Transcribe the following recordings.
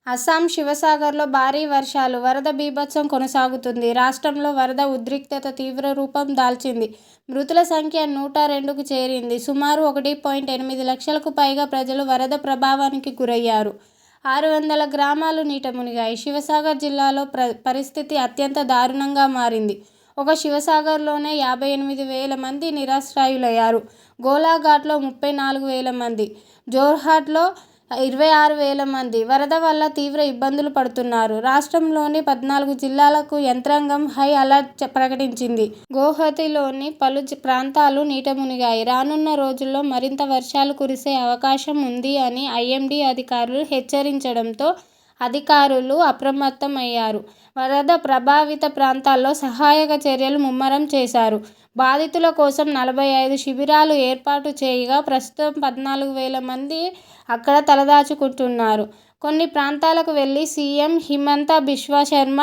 అస్సాం శివసాగర్లో భారీ వర్షాలు, వరద బీభత్సం కొనసాగుతుంది. రాష్ట్రంలో వరద ఉద్రిక్తత తీవ్ర రూపం దాల్చింది. మృతుల సంఖ్య 102కు చేరింది. సుమారు 1.8 లక్షలకు పైగా ప్రజలు వరద ప్రభావానికి గురయ్యారు. 600 గ్రామాలు నీట మునిగాయి. శివసాగర్ జిల్లాలో పరిస్థితి అత్యంత దారుణంగా మారింది. ఒక శివసాగర్లోనే 58,000 మంది నిరాశ్రయులయ్యారు. గోలాఘాట్లో 34,000 మంది, జోర్హాట్లో 26,000 మంది వరద వల్ల తీవ్ర ఇబ్బందులు పడుతున్నారు. రాష్ట్రంలోని 14 జిల్లాలకు యంత్రాంగం హై అలర్ట్ ప్రకటించింది. గౌహతిలోని పలు ప్రాంతాలు నీట మునిగాయి. రానున్న రోజుల్లో మరింత వర్షాలు కురిసే అవకాశం ఉంది అని ఐఎండీ అధికారులు హెచ్చరించడంతో అధికారులు అప్రమత్తం అయ్యారు. వరద ప్రభావిత ప్రాంతాల్లో సహాయక చర్యలు ముమ్మరం చేశారు. బాధితుల కోసం 45 శిబిరాలు ఏర్పాటు చేయగా ప్రస్తుతం 14,000 మంది అక్కడ తలదాచుకుంటున్నారు. కొన్ని ప్రాంతాలకు వెళ్లి సీఎం హిమంత బిశ్వ శర్మ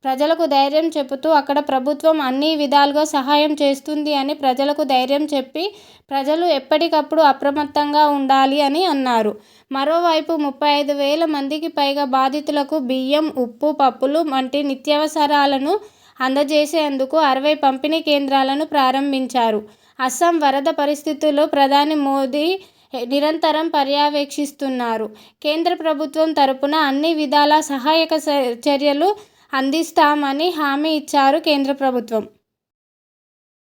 ప్రజలకు ధైర్యం చెబుతూ అక్కడ ప్రభుత్వం అన్ని విధాలుగా సహాయం చేస్తుంది అని ప్రజలకు ధైర్యం చెప్పి ప్రజలు ఎప్పటికప్పుడు అప్రమత్తంగా ఉండాలి అని అన్నారు. మరోవైపు 35,000 మందికి పైగా బాధితులకు బియ్యం, ఉప్పు, పప్పులు వంటి నిత్యావసరాలను అందజేసేందుకు 60 పంపిణీ కేంద్రాలను ప్రారంభించారు. అస్సాం వరద పరిస్థితులు ప్రధాని మోదీ నిరంతరం పర్యవేక్షిస్తున్నారు. కేంద్ర ప్రభుత్వం తరపున అన్ని విధాల సహాయక చర్యలు అందిస్తామని హామీ ఇచ్చారు కేంద్ర ప్రభుత్వం.